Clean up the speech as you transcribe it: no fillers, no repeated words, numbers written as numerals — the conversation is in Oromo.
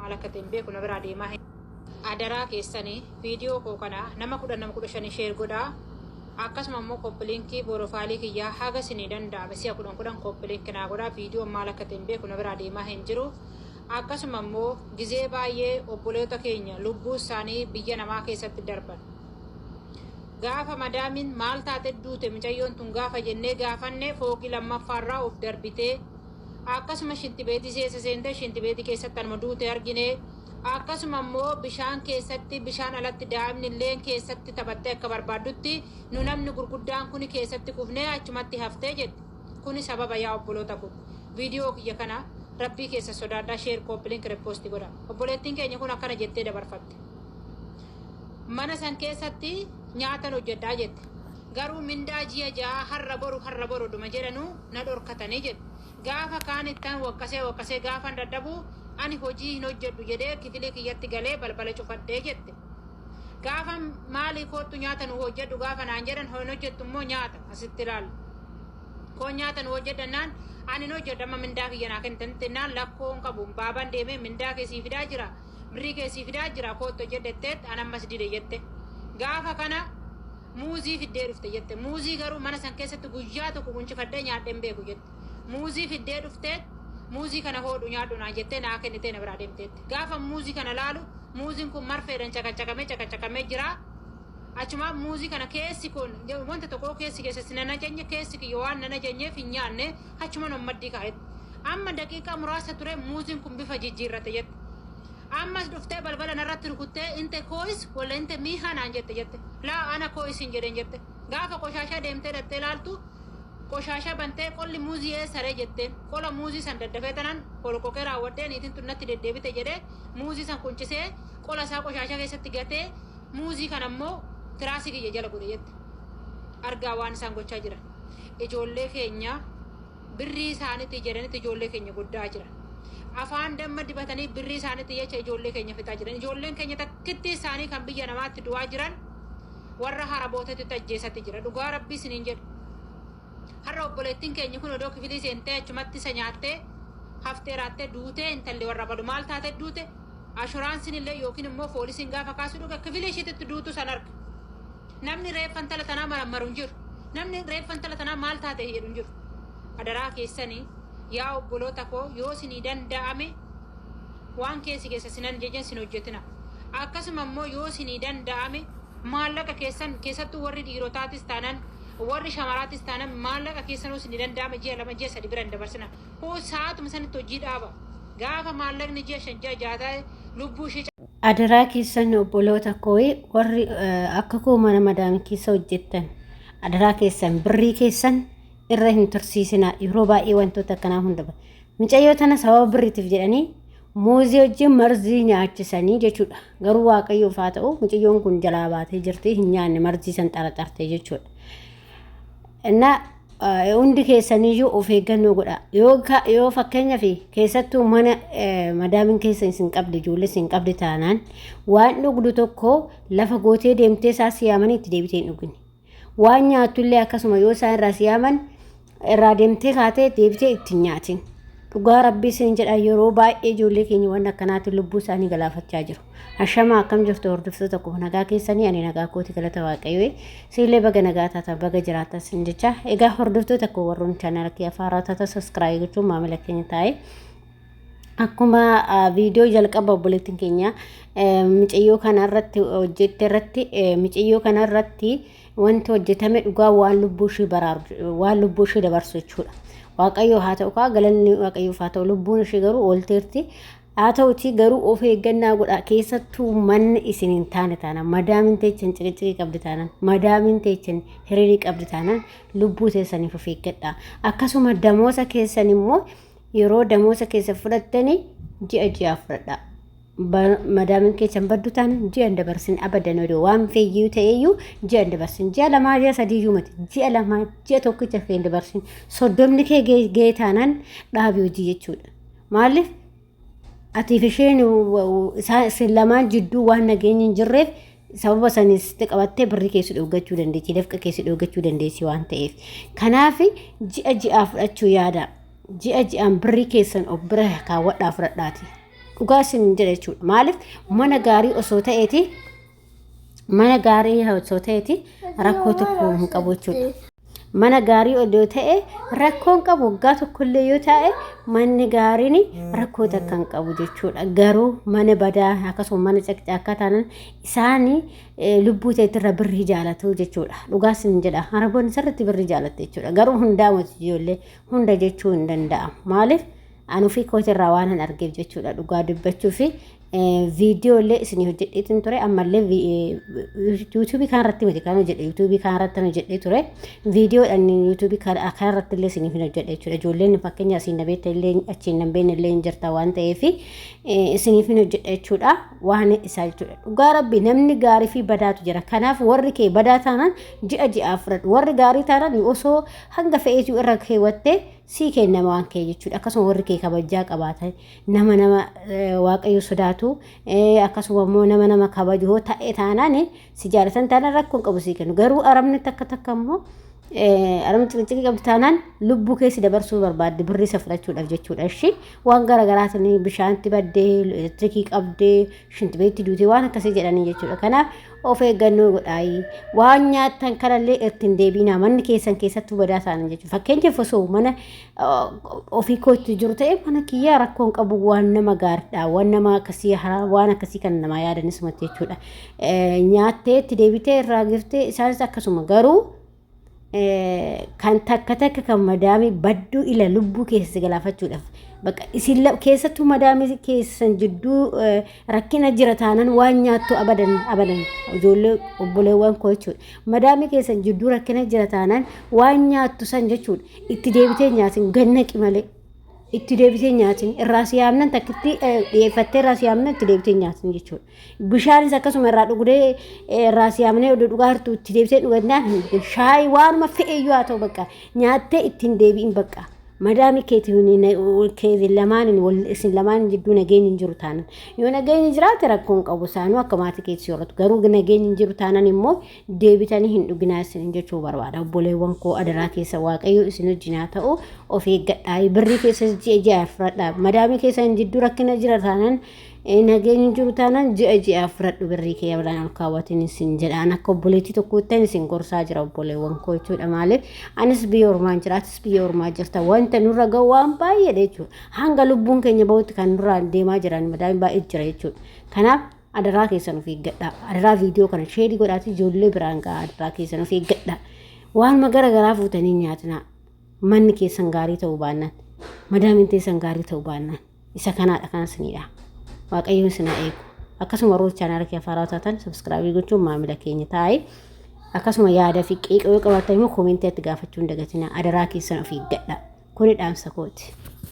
Malakatiin beeku na biraa deemaa hin. Adaraa keessanii viidiyoo koo kana nama 15 share godhaa. Akkasuma immoo koppiliinkii boorofaalii kiyyaa haga isinii danda'ame si'a 10 koppiliinkii naa godhaa. Viidiyoo malakatiin beeku na biraa deemaa hin jiru. Akkasuma immoo gizee baay'ee obboloota keenya lubbuu isaanii biyya namaa keessatti darban. Gaafa madaamin maal taate duute mucayyoon tun gaafa jennee gaafanne fooqii lammaffaarraa of darbitee akkasuma shintibeetii seessa seentee shintibeetii keessatti anuma duute argine. Akkasuma immoo bishaan keessatti bishaan alatti daa'imni illee keessatti taphattee akka barbaaddutti nu namni gurguddaan kun keessatti kufnee achumatti haftee jette. Kuni sababa yaa obboloota kun. Viidiyoo kiyya kana rabbii keessa sodaadhaa share koppiliink reposti godha. Obboleettiin keenya kun akkana jettee dabarfatte. Mana san keessatti nyaatan hojjedhaa jette. Garuu mindaa ji'a ja'a har'a boru dhuma jedhanu na dhorkatanii jette. Gaafa kaan ittaan wakkasee gaafan dadhabu ani hojii hin hojjedhu jedhee kifilee kiyyatti galee balbala cufadhee jette. Gaafa maalii kootu nyaata nu hojjedhu gaafa naan jedhan hin hojjettu immoo nyaata asitti ilaalu. Koo nyaata nu hojjedhannaan ani hin hojjedhu amma mindaa kiyya naa kennitannaan lakkoon qabu baabaan deemee mindaa keessii fidaa jira birrii keessii fidaa jira kootu hojjedhetteet an ammas dide jette. Gaafa kana muuzii fiddee dhufte jette. Muuzii garuu mana san keessatti guyyaa tokko guncifadhee nyaadheen beeku jette. Muuzii fiddee dhufteet muuzii kana hodhu nyaadhu naan jettee naa kennitee na biraa deemteetti. Gaafa muuzii kana laalu muuziin kun marfeedhaan cakacakamee jira. Achuma muuzii kana keessi kun wanta tokko keessi nana jenne keessi kiyyo waan nana jenyeef hin nyaanne achuma nommaddii kaa'etti. Amma daqiiqaa muraasa ture muuziin kun bifa jijjiirrate jette. Ammas dhuftee balbala narratti rukuttee inte koo'is walla inte miihaa naan jette. Laa ana koo'is hin jedhen jette. Gaafa qoshaashaa deemtee dhattee laaltu qoshaashaa bantee qolli muuzii eessaree jetteen. Qola muuzii san daddafee tanan kolqoqee raawwadhee niitiin tunnatti deddeebite jedhee muuzii san kuncisee qola isaa qoshaashaa keessatti gatee muuzii kana immoo tiraasii kiyya jala godhe jette. Argaa waan isaan gochaa jiran. Ijoollee keenya birrii isaaniitti jedhanitti ijoollee keenya guddaa jiran. Afaan damma dibatanii birrii isaaniitti jecha ijoollee keenya fixaa jiran. Ijoolleen keenya takkitti isaanii kan biyya namaatti du'aa jiran warra harabootaatti ajjeesatti jira. Dhugaa rabbii isiniin jedhu. Har'a obboleettiin keenya kun odoo kifilii seentee achumatti isa nyaattee haftee raattee duutee intalli warra balu maal taate duute ashuraansiin illee yookiin immoo poolisiin gaafa kaasu dhuga kifilii isheetti duutu san arga. Namni reeffa intala tanaa marammaru hin jiru. Namni reeffa intala tanaa maal taate jedhu hin jiru. Adaraa keessanii yaa obboloota koo yoo isinii danda'ame waan keessa sinan jejen sin hojjetina. Akkasuma immoo yoo isinii danda'ame maallaqa keessattuu warri dhiirotaatis taanan warri shamaraatis taanan maallaqa keessanuu isinii danda'ame ji'a 2 ji'a 3 bira hin dabarsina. Koo saatuma sanitti hojii dhaaba. Gaafa maallaqni ji'a 5 ji'a 6 lubbuu ishee Adaraa keessan obboloota koo warri akka koo mana madaamii keessa hojjettan adaraa keessan birrii keessan irra hin tursiisina. Yeroo baay'ee wantoota akkanaa hunda mucayyoo tana sababa birriitiif jedhanii muuzii wajjin marzii nyaachisanii jechuudha. Garuu waaqayyoof haa ta'u mucayyoon kun jalaa baatee jirti hin nyaanne marzii san xaraxartee jechuudha. Inna hundi keessaniyyuu of eeggannoo godha. Yoo fakkeenyaaf keessattuu mana madaamin keessa isin qabdi ijoollee isin qabdi taanaan waan dhugdu tokko lafa gootee deemtee isaa siyaamanii itti deebitee hin dhugni. Waan nyaatullee akkasuma yoo isaan irraa siyaaman irraa deemtee kaatee deebitee itti nyaatin. Dhugaa rabbii isin jedha yeroo baay'ee ijoollee keenya waan akkanaatiin lubbuu isaanii galaafachaa jiru. Ashama akkam jirtu hordoftoota koo nagaa keessanii ani nagaa kooti galata waaqayyoo siillee baga nagaa taata baga jiraata sin jecha. Egaa hordoftoota koo warroon channel kee afaaraa taata subscribe gochuun maamila keenya taa'e. Akkuma viidiyoo jalqaba obboleettiin keenya mucayyoo kanarratti hojjette irratti mucayyoo kanarratti wanti hojjetame dhugaa waan lubbuu ishee baraaru waan lubbuu ishee dabarsu jechuudha. Waaqayyo haa ta'u galanni waaqayyoof haa ta'u lubbuun ishee garuu oolteerti. Haa ta'uti garuu of eeggannaa godha. Keessattuu manni isin hin taane taanaan madaamin teechan ciqicidii qabdi taanaan madaamin teechan hiriirii qabdi taanaan lubbuu teessaniif of eeggadha. Akkasuma damoosa keessan immoo yeroo damoosa keessa fudhattanii ji'a fudhadha. Madaamin keessan baddu taanaan ji'a dabarsin abadan odoo waan feeyyuu ta'eyyuu ji'a dabarsin ji'a 2 ji'a 3 iyyuu mati ji'a 2 ji'a tokkicha kee dabarsin soddomni kee gee taanaan dhaabii hojii jechuudha. Maaliif atiif isheen isin lamaan jidduu waan nageenyi hin jirreef sababa sanis qabattee birrii keessa dhugachuu dandeessi dafqa keessa dhugachuu dandeessi waan ta'eef kanaaf ji'a fudhachuu yaada ji'aan birrii keessan of bira kaawwadhaa fudhadhaati dhugaa isin jedha jechuudha. Maaliif mana gaarii osoo ta'eeti mana gaarii osoo ta'eeti rakkoo tokko hin qabu jechuudha. Mana gaarii odoo ta'e rakkoon qabu waggaa tokkollee yoo ta'e manni gaariin rakkoo takka hin qabu jechuudha. Garuu mana badaa akkasuma mana caqcaqaa taanaan isaanii lubbuu ta'eetirra birrii jaalatu jechuudha. Dhugaa isin jedha. Araboonni sirriitti birrii jaalatte jechuudha. Garuu hundaa miti ijoollee hunda jechuu hin danda'amu. Maaliif anu fi kootirraa waan hin argeef jechuudha. Dhugaa dubbachuu fi video le isini hojjedheetin ture ammallee YouTube kanarratti miti kan hojjedhe YouTube kanarratti hojjedhe ture video dhan YouTube kanarratti illee isini hojjedhe jechuudha. Ijoolleen fakkeenya isin nabeetta illee achiin nambeen illee jirta waan ta'eef isini hojjedhe jechuudha. Waan isaa jechuudha. Dhugaa rabbi namni gaarii fi badaatu jira. Kanaaf warri kee badaa taanaan ji'a fudhadhu. Warri gaarii taanaan osoo hanga fe'eetu irra keewwattee sii kennama waan kee jechuudha. Akkasuma warri kee kabajaa qabaatan nama waaqayyo sodaatu akkasuma immoo nama kabaju ta'e taanaan si jaalatan taanaan rakkoon qabu sii kennu. Garuu arabni takka immoo aramni xixiqqii qabdu taanaan lubbuu keessi dabarsuu barbaadde birrii isa fudhachuudhaaf jechuudha. Ishi waan garaagaraatiin bishaanti baddee elektirikii qabdee shinti beetti duutee waan akkasii jedhanii jechuudha. Kanaaf of eeggannoo godhaayi. Waan nyaattan kanallee ittiin deebiinaa manni keessattuu badaa ta'an jechuudha. Fakkeenyaaf osoo mana ofii kootti jiru ta'e mana kiyyaa rakkoon qabu waan nama gaariidha. Waan nama akkasii waan akkasii kan namaa yaadanis matti jechuudha. Nyaattee itti deebitee irraa giftee isaanis akkasuma garuu kan takka kan madaami badduu ila lubbuu keessa galaafachuudhaaf bakka isin keessattuu madaami keessan jidduu rakkina jira taanaan waan nyaattu abadan ijoollee obboleewwan koo jechuudha. Madaami keessan jidduu rakkina jira taanaan waan nyaattu san jechuudha itti deebitee nyaatin gannaqi malee itti deebitee nyaatin irraa siyaamnan takkitti dhiyeeffattee irraa siyaamnan itti deebitee nyaatin jechuudha. Bishaanis akkasuma irraa dhugdee irraa siyaamnee dhugaa hartu itti deebitee dhugannaan shaayii waanuma fe'eeyyuu haa ta'u bakka nyaattee ittiin deebi'in bakka. Madaami keetiin lamaan isin lamaan jidduu nageenyi hin jiru taanan yoo nageenyi jiraate rakkoon qabu isaanuu akka maatii keessi yooratu garuu nageenyi hin jiru taanan immoo deebitanii hin dhuginaa isin jechuu barbaada. Obboleewwan koo adaraa keessa waaqayyo isin wajjin haa ta'u of eeggadhaa. Birrii keessa ji'a fudhadhaa. Madaami keessan jidduu rakkina jira taanan nageenyi jiru taanaan ji'a fudhadhu birrii kee yabalaan ol kaawwatiin isin jedhaan akka obboleettii tokkoottan isin gorsaa jira obboleewwan koo jechuudha. Maaliif anis biyya ormaa jiraatis biyya ormaa jirta wanta nurra ga'u waan baay'ee jechuudha. Hanga lubbuun keenya bahutti kan nurraa deemaa jiran madaami baay'ee jira jechuudha. Kanaaf adaraa keessan of eeggadhaa. Adaraa viidiyoo kana sheerii godhaati ijoollee biraan ga'a. Adaraa keessan of eeggadhaa. Waan gara fuutanii nyaatinaa manni keessan gaarii ta'uu baannaan madaamiin teessan gaarii ta'uu baannaan isa kanaadha kan isinidha. Waaqayyoon isin haa eegu. Akkasuma warra chaanaala kee afaaraa taatan subscribe gochuun maamila keenya taa'ee akkasuma yaada fi qeeqa yoo qabaatan immoo koomentii itti gaafachuu hin dagatinaa. Adaraa keessan of eeggadhaa. Kuni dhaamsa kooti.